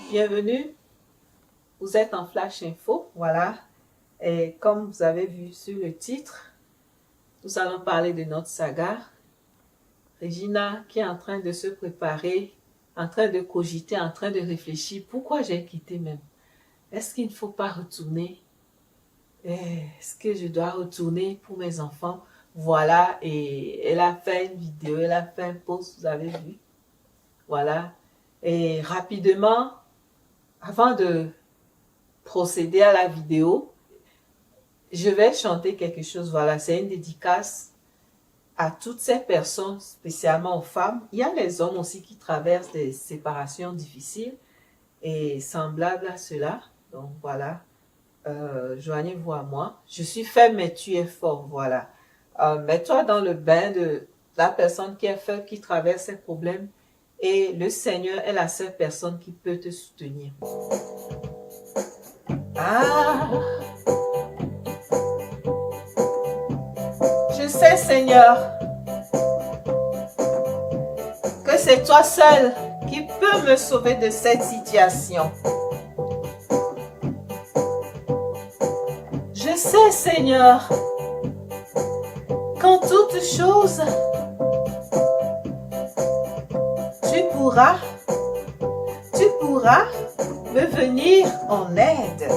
Bienvenue, vous êtes en Flash Info, voilà. Et comme vous avez vu sur le titre, nous allons parler de notre saga. Regina qui est en train de se préparer, en train de cogiter, en train de réfléchir. Pourquoi j'ai quitté même? Est-ce qu'il ne faut pas retourner? Est-ce que je dois retourner pour mes enfants? Voilà, et elle a fait une vidéo, elle a fait un post, vous avez vu. Voilà. Et rapidement, avant de procéder à la vidéo, je vais chanter quelque chose. Voilà, c'est une dédicace à toutes ces personnes, spécialement aux femmes. Il y a les hommes aussi qui traversent des séparations difficiles et semblables à cela. Donc voilà, joignez-vous à moi. Je suis faible, mais tu es fort. Voilà. Mets-toi dans le bain de la personne qui est faible, qui traverse ces problèmes. Et le Seigneur est la seule personne qui peut te soutenir. Ah, je sais, Seigneur, que c'est toi seul qui peux me sauver de cette situation. Je sais, Seigneur, qu'en toute chose, tu pourras me venir en aide.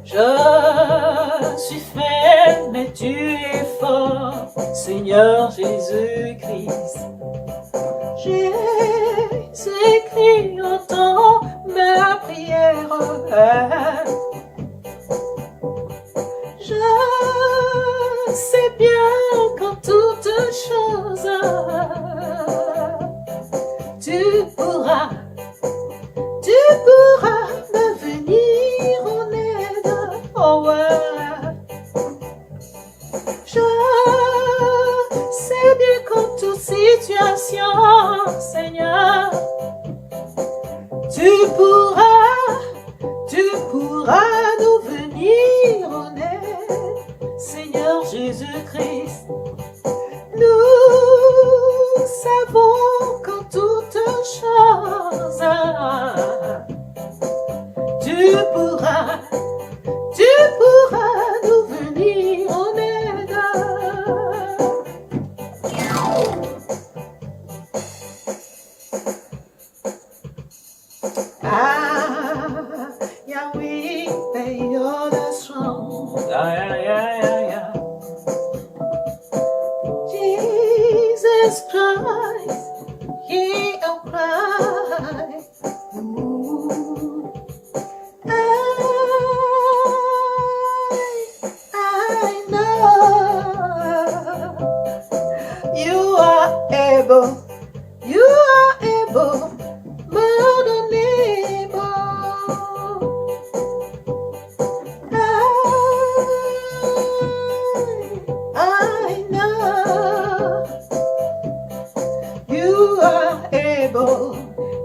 Je suis faible, mais tu es fort, Seigneur Jésus-Christ. Jésus-Christ, entends ma prière. Je sais bien qu'en toute chose, tu pourras me venir en aide. Oh ouais. Je sais bien qu'en toute situation, Seigneur, tu pourras nous venir en aide, Seigneur Jésus-Christ. Nous savons qu'en toute chose, tu pourras nous venir en aide. Ah, Yahweh, you're the strong. Yeah. Jesus Christ, hear our cry. Ooh. I know you are able, more than able. I know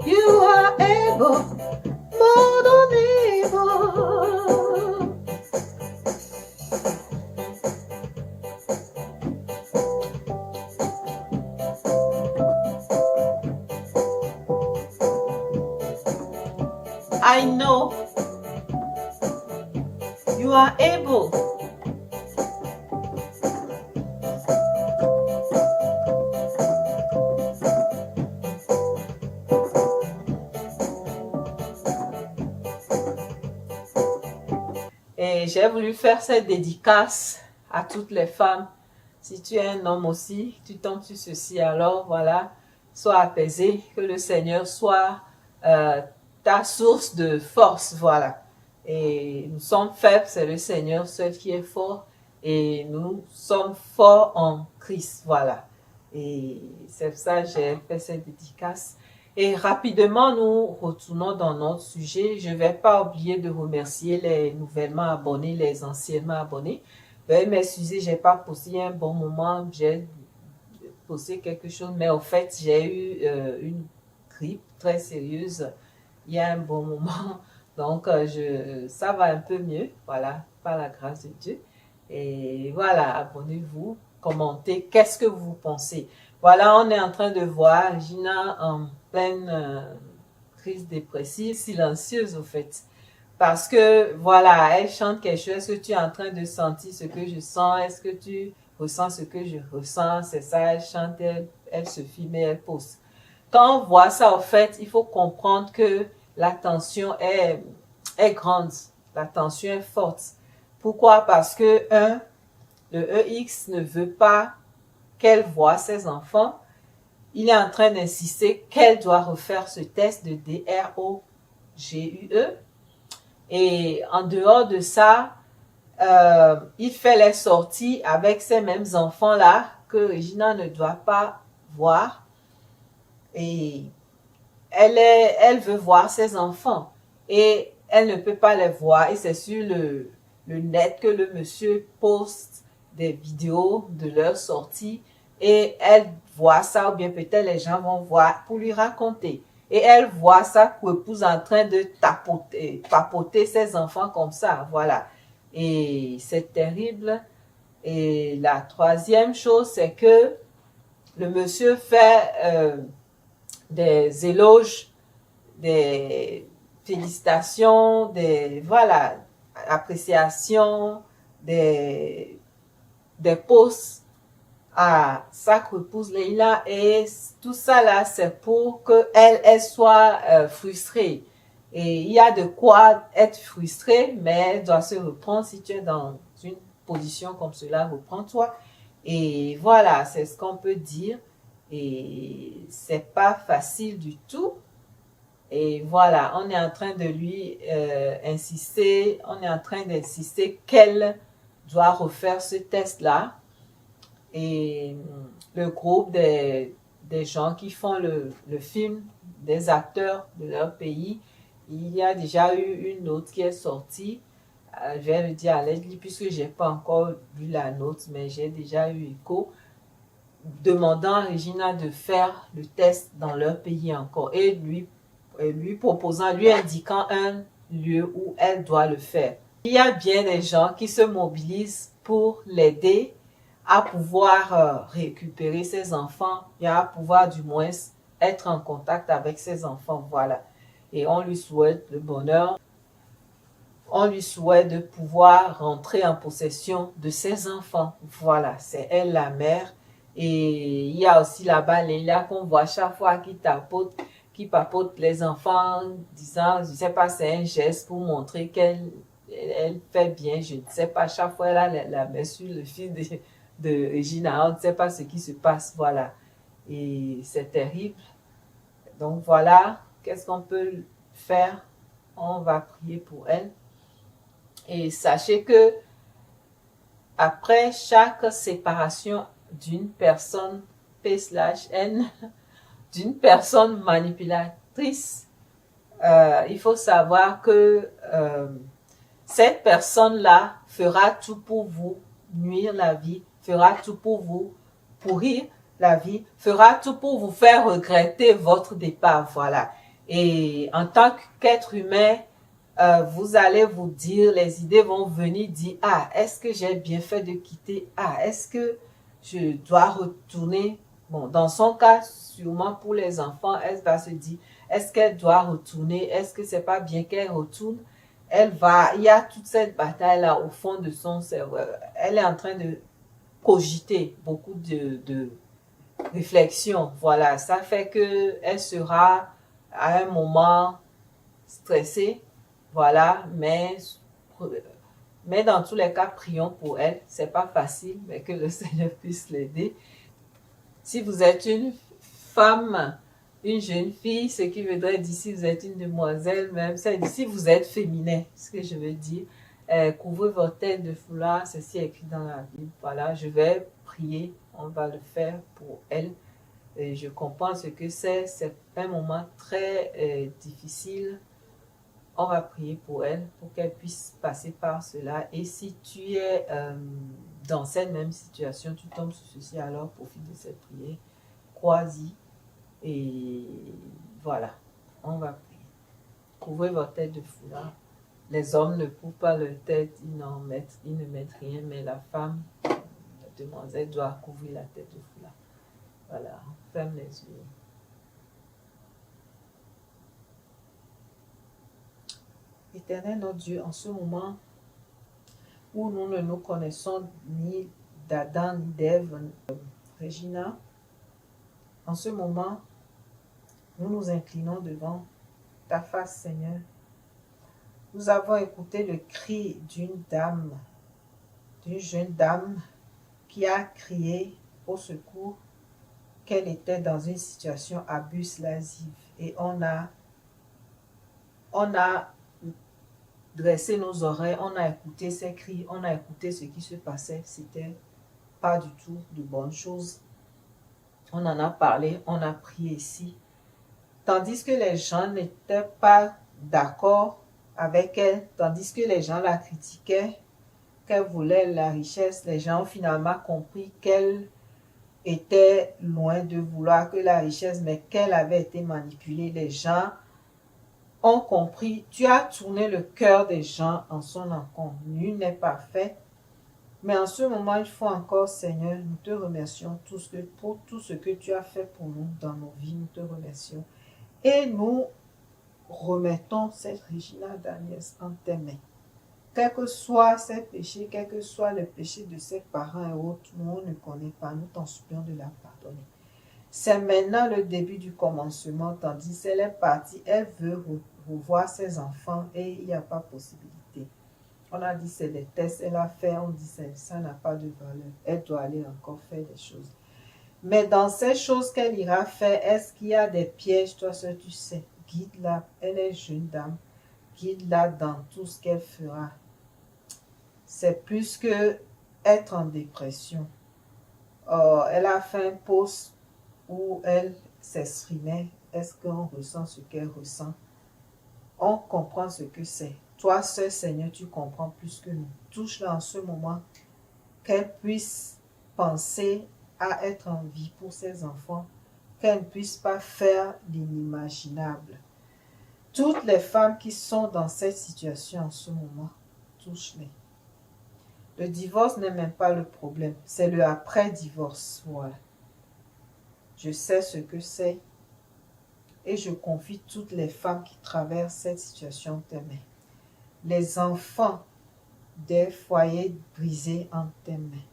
you are able, more than able. I know you are able. Et j'ai voulu faire cette dédicace à toutes les femmes. Si tu es un homme aussi, tu tombes sur ceci, alors voilà, sois apaisé, que le Seigneur soit ta source de force, voilà. Et nous sommes faibles, c'est le Seigneur seul qui est fort, et nous sommes forts en Christ, voilà. Et c'est pour ça que j'ai fait cette dédicace. Et rapidement, nous retournons dans notre sujet. Je ne vais pas oublier de remercier les nouvellement abonnés, les anciennement abonnés. Veuillez m'excuser, je n'ai pas posté un bon moment, j'ai posté quelque chose, mais au fait, j'ai eu une grippe très sérieuse il y a un bon moment. Donc, ça va un peu mieux, voilà, par la grâce de Dieu. Et voilà, abonnez-vous, commentez, qu'est-ce que vous pensez? Voilà, on est en train de voir Regina en pleine crise dépressive, silencieuse au fait. Parce que, voilà, elle chante quelque chose. Est-ce que tu es en train de sentir ce que je sens? Est-ce que tu ressens ce que je ressens? C'est ça, elle chante, elle se filme et elle pose. Quand on voit ça, au fait, il faut comprendre que la tension est grande. La tension est forte. Pourquoi? Parce que, le EX ne veut pas qu'elle voie ses enfants. Il est en train d'insister qu'elle doit refaire ce test de DROGUE. Et en dehors de ça, il fait les sorties avec ces mêmes enfants-là que Regina ne doit pas voir. Et elle veut voir ses enfants. Et elle ne peut pas les voir. Et c'est sur le net que le monsieur poste des vidéos de leur sortie. Et elle voit ça, ou bien peut-être les gens vont voir pour lui raconter. Et elle voit sa coépouse en train de papoter ses enfants comme ça, voilà. Et c'est terrible. Et la troisième chose, c'est que le monsieur fait des éloges, des félicitations, des, voilà, appréciations, des posts à sa épouse Leila, et tout ça là, c'est pour que elle soit frustrée. Et il y a de quoi être frustrée, mais elle doit se reprendre. Si tu es dans une position comme cela, reprends-toi. Et voilà, c'est ce qu'on peut dire. Et c'est pas facile du tout. Et voilà, on est en train de lui insister, on est en train d'insister qu'elle doit refaire ce test-là. Et le groupe des gens qui font le film, des acteurs de leur pays, il y a déjà eu une note qui est sortie. Je vais le dire à Leslie puisque j'ai pas encore vu la note, mais j'ai déjà eu écho, demandant à Regina de faire le test dans leur pays encore et lui proposant, lui indiquant un lieu où elle doit le faire. Il y a bien des gens qui se mobilisent pour l'aider à pouvoir récupérer ses enfants et à pouvoir du moins être en contact avec ses enfants, voilà. Et on lui souhaite le bonheur. On lui souhaite de pouvoir rentrer en possession de ses enfants. Voilà, c'est elle la mère. Et il y a aussi là-bas Léla qu'on voit chaque fois qui papote les enfants, disant, je ne sais pas, c'est un geste pour montrer qu'elle fait bien. Je ne sais pas, chaque fois elle a la main sur le fil de Regina, on ne sait pas ce qui se passe, voilà. Et c'est terrible. Donc voilà, qu'est-ce qu'on peut faire? On va prier pour elle. Et sachez que après chaque séparation d'une personne P/N, d'une personne manipulatrice, il faut savoir que cette personne-là fera tout pour vous nuire la vie, fera tout pour vous pourrir la vie, fera tout pour vous faire regretter votre départ, voilà. Et en tant qu'être humain, vous allez vous dire, les idées vont venir dire, ah, est-ce que j'ai bien fait de quitter? Ah, est-ce que je dois retourner? Bon, dans son cas, sûrement pour les enfants, elle va se dire, est-ce qu'elle doit retourner? Est-ce que c'est pas bien qu'elle retourne? Il y a toute cette bataille-là au fond de son cerveau. Elle est en train de cogiter beaucoup de réflexion. Voilà, ça fait que elle sera à un moment stressée. Voilà, mais dans tous les cas, prions pour elle. C'est pas facile, mais que le Seigneur puisse l'aider. Si vous êtes une femme, une jeune fille, ce qui voudrait dire si vous êtes une demoiselle, même si vous êtes féminin, ce que je veux dire, couvrez votre tête de foulard, ceci est écrit dans la Bible. Voilà, je vais prier, on va le faire pour elle. Et je comprends ce que c'est un moment très difficile. On va prier pour elle, pour qu'elle puisse passer par cela. Et si tu es dans cette même situation, tu tombes sur ceci, alors profite de cette prière, crois-y. Et voilà, on va prier. Couvrez votre tête de foulard. Les hommes ne couvrent pas leur tête, ils ne mettent rien, mais la femme, la demoiselle, doit couvrir la tête de foulard. Voilà, ferme les yeux. Éternel notre Dieu, en ce moment où nous ne nous connaissons ni d'Adam ni d'Ève, Regina, en ce moment, nous nous inclinons devant ta face, Seigneur. Nous avons écouté le cri d'une dame, d'une jeune dame qui a crié au secours qu'elle était dans une situation abusive. Et on a dressé nos oreilles, on a écouté ses cris, on a écouté ce qui se passait. C'était pas du tout de bonnes choses. On en a parlé, on a prié ici. Tandis que les gens n'étaient pas d'accord avec elle, tandis que les gens la critiquaient, qu'elle voulait la richesse, les gens ont finalement compris qu'elle était loin de vouloir que la richesse, mais qu'elle avait été manipulée. Les gens ont compris. Tu as tourné le cœur des gens en son encontre. Nul n'est parfait. Mais en ce moment, il faut encore, Seigneur, nous te remercions pour tout ce que tu as fait pour nous dans nos vies. Nous te remercions. Et nous remettons cette Regina Daniels en tes mains. Quels que soient ses péchés, quel que soit le péché de ses parents et autres, nous on ne connaît pas, nous t'en supplions de la pardonner. C'est maintenant le début du commencement, tandis qu'elle est partie, elle veut revoir ses enfants et il n'y a pas possibilité. On a dit c'est des tests, elle a fait, on dit ça n'a pas de valeur, elle doit aller encore faire des choses. Mais dans ces choses qu'elle ira faire, est-ce qu'il y a des pièges, toi seul tu sais, guide-la, elle est jeune dame, guide-la dans tout ce qu'elle fera. C'est plus que être en dépression. Elle a fait un post où elle s'exprimait. Est-ce qu'on ressent ce qu'elle ressent? On comprend ce que c'est. Toi seul, Seigneur, tu comprends plus que nous. Touche-la en ce moment, qu'elle puisse penser à être en vie pour ses enfants, qu'elle ne puisse pas faire l'inimaginable. Toutes les femmes qui sont dans cette situation en ce moment, touche-les. Le divorce n'est même pas le problème, c'est le après-divorce. Voilà. Je sais ce que c'est et je confie toutes les femmes qui traversent cette situation en tes mains. Les enfants des foyers brisés en tes mains.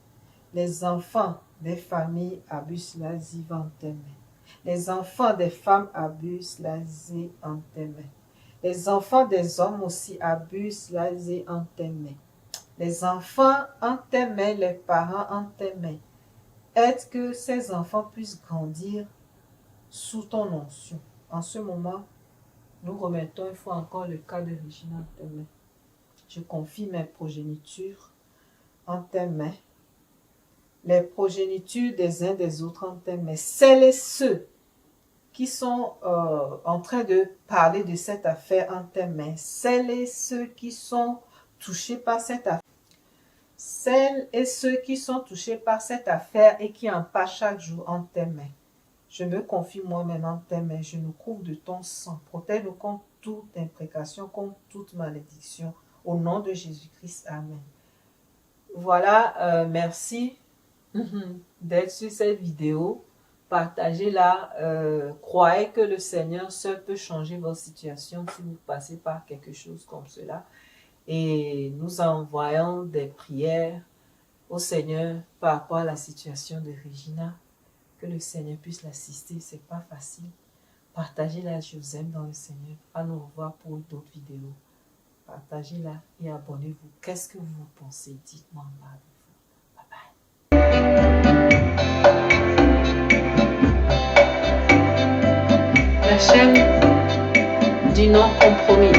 Les enfants des familles abusives en tes mains. Les enfants des femmes abusives en tes mains. Les enfants des hommes aussi abusives en tes mains. Les enfants en tes mains, les parents en tes mains. Aide que ces enfants puissent grandir sous ton onction. En ce moment, nous remettons une fois encore le cas de Regina en tes mains. Je confie mes progénitures en tes mains. Les progénitures des uns des autres en tes mains. Celles et ceux qui sont en train de parler de cette affaire en tes mains. Celles et ceux qui sont touchés par cette affaire. Celles et ceux qui sont touchés par cette affaire et qui en parlent chaque jour en tes mains. Je me confie moi-même en tes mains. Je nous couvre de ton sang. Protège-nous contre toute imprécation, contre toute malédiction. Au nom de Jésus-Christ. Amen. Voilà, merci d'être sur cette vidéo. Partagez-la. Croyez que le Seigneur seul peut changer votre situation si vous passez par quelque chose comme cela. Et nous envoyons des prières au Seigneur par rapport à la situation de Regina. Que le Seigneur puisse l'assister. C'est pas facile. Partagez-la, je vous aime dans le Seigneur. À nous revoir pour d'autres vidéos. Partagez-la et abonnez-vous. Qu'est-ce que vous pensez? Dites-moi en bas de vous. Bye bye. La chaîne du non-compromis.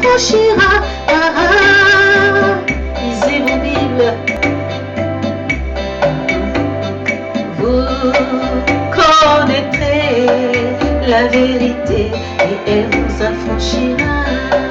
Franchira, lisez vos Bibles, vous connaîtrez la vérité et elle vous affranchira.